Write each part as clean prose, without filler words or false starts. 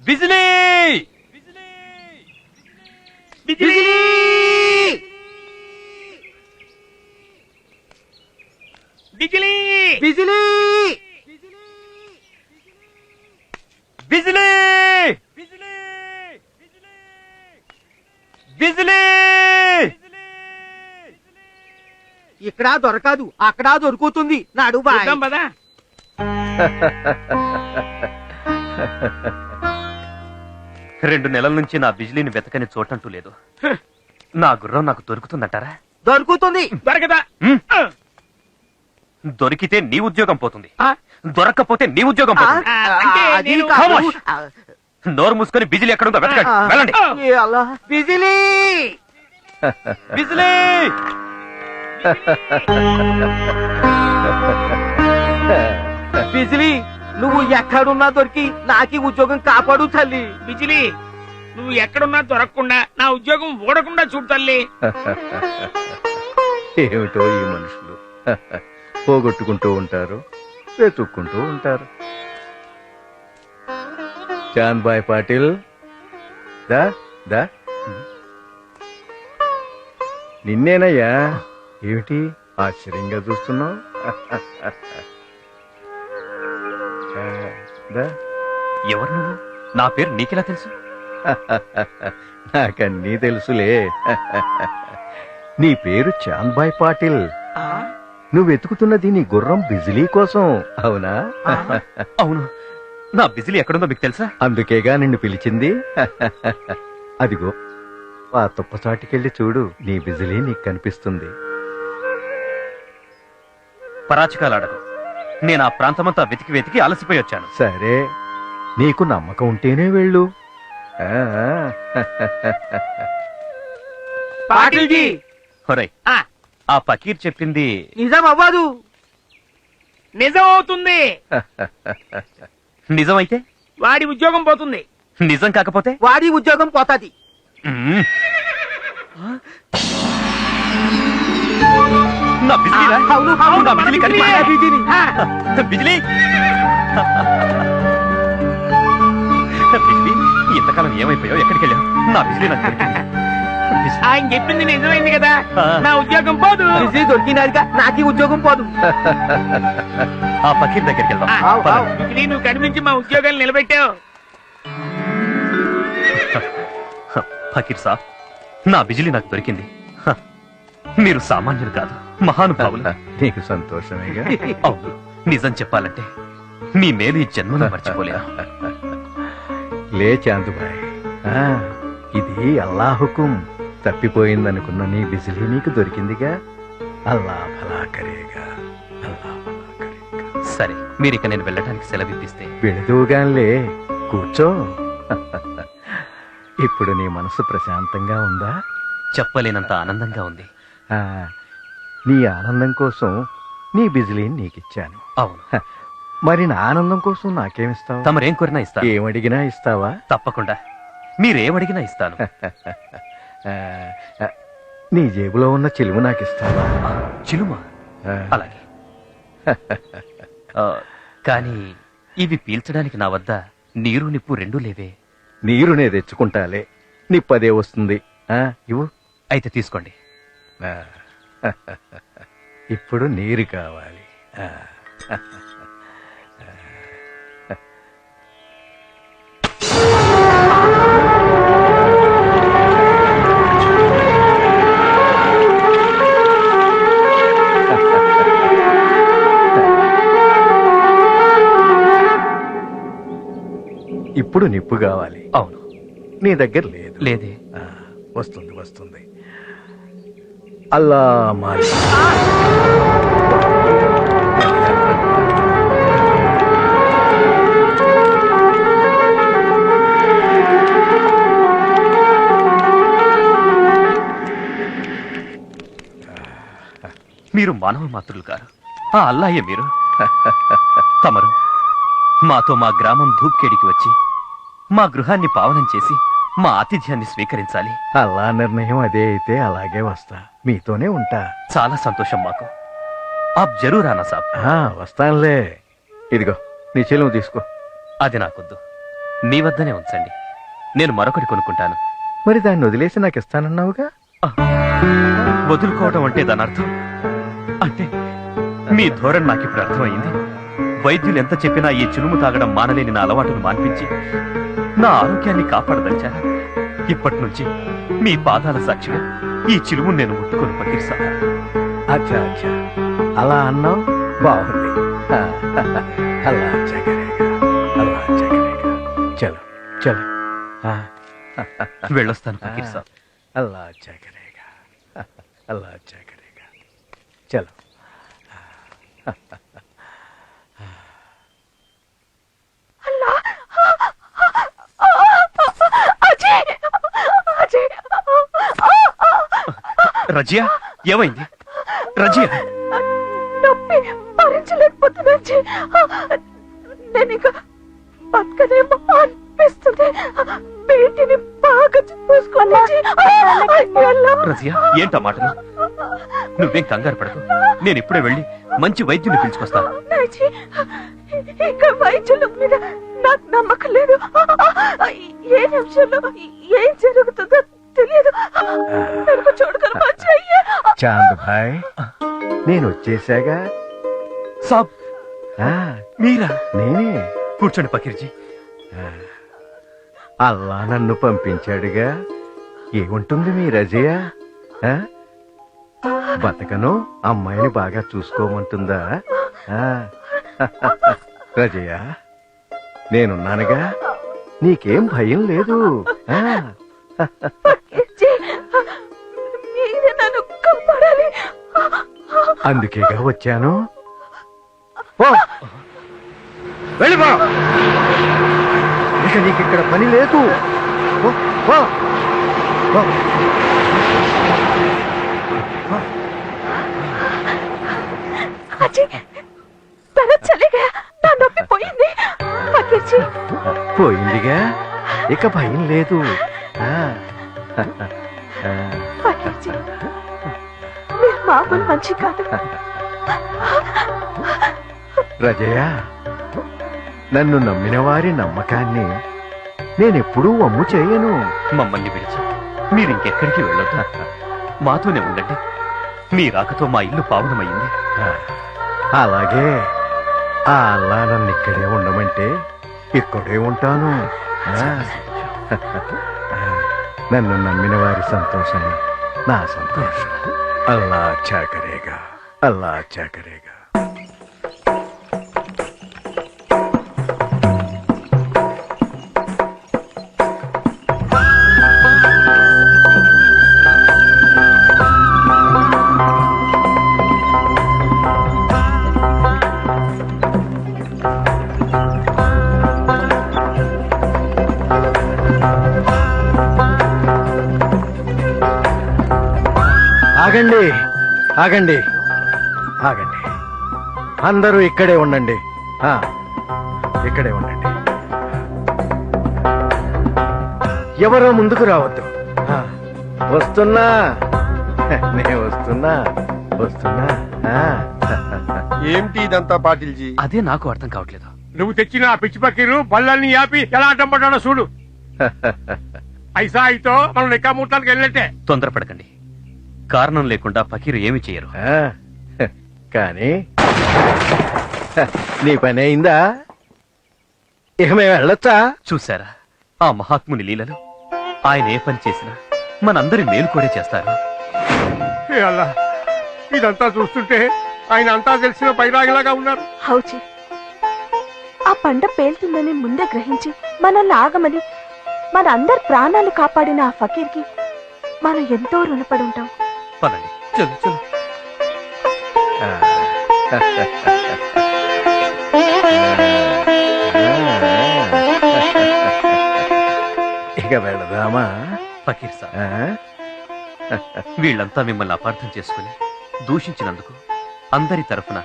బిజిలీ బిజిలీ బిజిలీ బిజిలీ బిజిలీ బిజిలీ ఇక్కడ దొరకదు, అక్కడ దొరుకుతుంది. నాడు బాయ్. చూద్దాం పదా. 2 నెలల నుంచి నా బిజిలీని వెతకని చోటంటూ లేదు. నా గుర్రం నాకు దొరుకుతుందంటారా? దొరుకుతుంది. దొరకదా? దొరికితే నీ ఉద్యోగం పోతుంది, దొరక్కపోతే నీ ఉద్యోగం పోతుంది. అంటే అది నేను- కాదు. నోరు మూసుకొని బిజిలీ ఎక్కడుందో వెతకండి. వెళ్ళండి. ఏ అల్లా. బిజిలీ బిజిలీ బిజిలీ నువ్వు ఎక్కడున్నా దొరికి నాకి ఉద్యోగం కాపాడు తల్లి. బిజిలీ నువ్వు ఎక్కడున్నా దొరకకుండా నా ఉద్యోగం ఊడకుండా చూడు తల్లి. ఏమిటో ఈ మనుషులు పోగొట్టుకుంటూ ఉంటారు, వెతుక్కుంటూ ఉంటారు. చాంద్ బాయ్ పాటిల్, దా దా. నిన్నేనయ్యా. ఏమిటి ఆశ్చర్యంగా చూస్తున్నావు? దా. ఎవరు నువ్వు? నా పేరు నీకెలా తెలుసు? నాకన్నీ తెలుసులే. నీ పేరు చాంద్ బాయ్ పాటిల్. నువ్వు వెతుకుతున్నది నీ గుర్రం బిజిలీ కోసం, అవునా? అవును. నా బిజిలీ ఎక్కడుందో మీకు తెలుసా? అందుకేగా నిన్ను పిలిచింది. అదిగో ఆ తుప్పచాటికెళ్ళి చూడు, నీ బిజిలీ నీకు కనిపిస్తుంది. పరాచకాలాడకు. నేను ఆ ప్రాంతమంతా వెతికి వెతికి అలసిపోయి వచ్చాను. సరే, నీకు నమ్మకం ఉంటేనే వెళ్ళు. పాటిల్జీ ఒరేయ్, ఆ పకీర్ చెప్పింది నిజం అవ్వదు. నిజం అవుతుంది. నిజమైతే? వాడి ఉద్యోగం పోతుంది. నిజం కాకపోతే? వాడి ఉద్యోగం పోతాది. మ్మ్. నా బిజిలీరా? అవును, అవును, నా బిజిలీ కనిపించిందా? మన బిజిలీ. బిజిలీ బిజిలీ, ఇంతకాలం ఏమైపోయావు? ఎక్కడికి వెళ్ళావు? నా బిజిలీ నాకు దొరికింది. బిజిలీ. ఆయన చెప్పింది నిజమైంది కదా, ఆ. నా ఉద్యోగం పోదు. బిజిలీ దొరికినారుగా, నాకి ఉద్యోగం పోదు. ఆ పకీర్ దగ్గరికి వెళ్దాం. ఆవ్, పద. ఆవ్. బిజిలీ నువ్వు కనిపించి మా ఉద్యోగాలు నిలబెట్టావు. ఫకీర్ సాబ్, నా బిజిలీ నాకు దొరికింది. హ, మీరు సామాన్యులు కాదు, మహానుభావులు. నీకు సంతోషమేగా. అవును, నిజం చెప్పాలంటే మీ మేలు ఈ జన్మలో మర్చిపోలేను. లే చాందుబాయ్, ఇది అల్లా హుకుం. తప్పిపోయిందనుకున్న నీ బిజిలీ నీకు దొరికిందిగా. అల్లా భలా కరేగా, అల్లా భలా కరేగా. సరే, మీరిక నేను వెళ్ళటానికి సెలవిప్పిస్తే. వెళుదువుగాన్లే, కూర్చో. ఇప్పుడు నీ మనసు ప్రశాంతంగా ఉందా? చెప్పలేనంత ఆనందంగా ఉంది. ఆ, నీ ఆనందం కోసం నీ బిజిలీని నీకిచ్చాను. అవును, మరి నా ఆనందం కోసం నాకేమిస్తావు? తమరేం కోరినా ఇస్తాను. ఏమడిగినా ఇస్తావా? తప్పకుండా, మీరేమడిగినా ఇస్తాను. ఆ, నీ జేబులో ఉన్న చిలుము నాకిస్తావా? చిలుమా? ఆ, అలాగే. ఆ, కానీ ఇవి పీల్చడానికి నా వద్ద నీరు నిప్పు రెండూ లేవే. నీరునే తెచ్చుకుంటాలే, నిప్పదే వస్తుంది. ఇవ్వు. అయితే తీసుకోండి. ఆ, ఇప్పుడు నీరు కావాలి. ఆ, ఇప్పుడు నిప్పు కావాలి. అవును. నీ దగ్గర లేదు. లేదే. ఆ, వస్తుంది వస్తుంది. అల్లా మాలి. మీరు మానవ మాతృలు కారు, ఆ అల్లాయే మీరు. తమరు మాతో మా గ్రామం ధూప్కేడికి వచ్చి మా గృహాన్ని పావనం చేసి మా ఆతిథ్యాన్ని స్వీకరించాలి. అల్లా నిర్ణయం అదే అయితే అలాగే వస్తా, మీతోనే ఉంటా. చాలా సంతోషం మాకు. ఆప్ జరూర్ ఆనా సాబ్. వస్తానులే. ఇదిగో నీ చెలువు తీసుకో. అది నాకొద్దు. మీ వద్దనే ఉంచండి, నేను మరొకటి కొనుక్కుంటాను. మరి దాన్ని వదిలేసి నాకు ఇస్తానన్నావుగా? వదులుకోవడం అంటే దాని అర్థం అంటే మీ ధోరణి నాకు ఇప్పుడు అర్థమైంది. వైద్యులు ఎంత చెప్పినా ఈ చిలుము తాగడం మానలేని నా అలవాటును మాన్పించి నా ఆరోగ్యాన్ని కాపాడదలిచారా? ఇప్పటి నుంచి మీ పాదాల సాక్షిగా ఈ చిలుము నేను ముట్టుకొని పకిర్సా. అచ్చా అచ్చా, అలా అన్నావు, బాగుంది. అలా చకరేగా, అలా చకరేగా. చలో చలో. వెళ్ళొస్తాను పకిర్సా. అల్లా अच्छा करेगा, अल्लाह अच्छा करेगा. चलो. రజియా, ఏమైంది రజియా? నొప్పి భరించలేకపోతున్నా. నేను ఇక బతకనేమో అనిపిస్తుంది. వీటిని బాగా చూసుకున్నా. రజియా, ఏంటా మాటలు? నువ్వేం కంగారు పడకు, నేను ఇప్పుడే వెళ్ళి మంచి వైద్యుని పిలుచుకొస్తాను. ఇక వైద్యుల మీద నాకు నమ్మకం లేదు. ఏ నిమిషంలో ఏం జరుగుతుందో తెలియదు. నాకు చూడగల చాంద్ భాయ్, నేను వచ్చేసాగా. సాబ్, ఆ, మీరా? నేనే. కూర్చోండి పకీర్జీ. అల్లా నన్ను పంపించాడుగా. ఏముంటుంది మీ రజయ? ఆ? బతకను, అమ్మాయిని బాగా చూసుకోమంటుందా? ఆ. రజయ, నేనున్నానుగా, నీకేం భయం లేదు. ఆ. మీరే నన్ను కాపాడాలి. అందుకేగా వచ్చాను. ఓ, వెళ్ళిపో. ఇక నీకు ఇక్కడ పని లేదు. ఓ, ఓ, ఓ. అజయ్, దరద్ చలేగా, నా నొప్పి పోయింది. పకీర్జీ, పోయిందిగా, ఇక భయం లేదు. ఆ. ఆ. పకీర్జీ, మీరు మామూలు మంచి కాదు. రజయ, నన్ను నమ్మిన వారి నమ్మకాన్ని నేనెప్పుడూ వమ్ము చేయను. మమ్మల్ని విడిచి మీరు ఇంకెక్కడికి వెళ్ళొద్దు, మాతోనే ఉండండి. మీ రాకతో మా ఇల్లు పావనమైంది. అలాగే, ఆ అల్లా నన్ను ఇక్కడే ఉండమంటే ఇక్కడే ఉంటాను. ఆ. నన్ను నమ్మిన వారి సంతోషమే నా సంతోషం. అల్లా అచ్చా కరేగా, అల్లా అచ్చా కరేగా. ఆగండి, ఆగండి, ఆగండి. అందరూ ఇక్కడే ఉండండి. ఆ, ఇక్కడే ఉండండి. ఎవరో ముందుకు రావద్దు. ఆ, వస్తున్నా, నే వస్తున్నా, వస్తున్నా. ఆ. ఏమిటి ఇదంతా పాటిల్జీ? అదే నాకు అర్థం కావట్లేదు. నువ్వు తెచ్చిన ఆ పిచ్చి పకీరు బళ్ళన్ని యాపి ఎలా అడ్డం పడ్డాడో చూడు. ఐసా అయితో మనం లెక్కామూర్తానికి వెళ్ళినట్టే. తొందరపడకండి, కారణం లేకుండా ఫకీరు ఏమి చేయరు. ఆ, కానీ నీ పని అయిందా? ఇక మేము వెళ్ళొచ్చా? చూశారా ఆ మహాత్ముని లీలలు? ఆయన ఏ పని చేసినా మనందరి మేలు కోరే చేస్తారు. ఏ అల్లా, ఇదంతా చూస్తుంటే ఆయన అంతా తెలిసిన పైరాగిలాగా ఉన్నారు. హౌజీ, ఆ పంట పేలుతుందని ముందే గ్రహించి మనల్ని ఆగమని మన అందరి ప్రాణాలు కాపాడిన ఆ ఫకీర్కి మనం ఎంతో రుణపడి ఉంటాం. పదండి, చలు చలు. ఇక వెళదామా? ఫకీర్ సాబ్, ఆ? వీళ్ళంతా మిమ్మల్ని అపార్థం చేసుకుని దూషించినందుకు అందరి తరఫున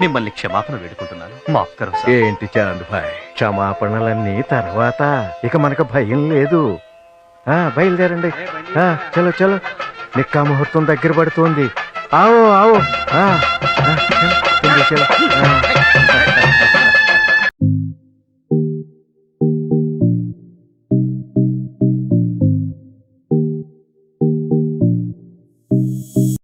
మిమ్మల్ని క్షమాపణ వేడుకుంటున్నాను. మాఫ్ కరో సాబ్. ఏంటి చాంద్ భాయ్, క్షమాపణలన్నీ తర్వాత. ఇక మనకు భయం లేదు. ఆ, బయలుదేరండి. ఆ, చలో చలో, నిక్కా ముహూర్తం దగ్గర పడుతోంది. ఆవో ఆవో. ఆ, చలో, చలో.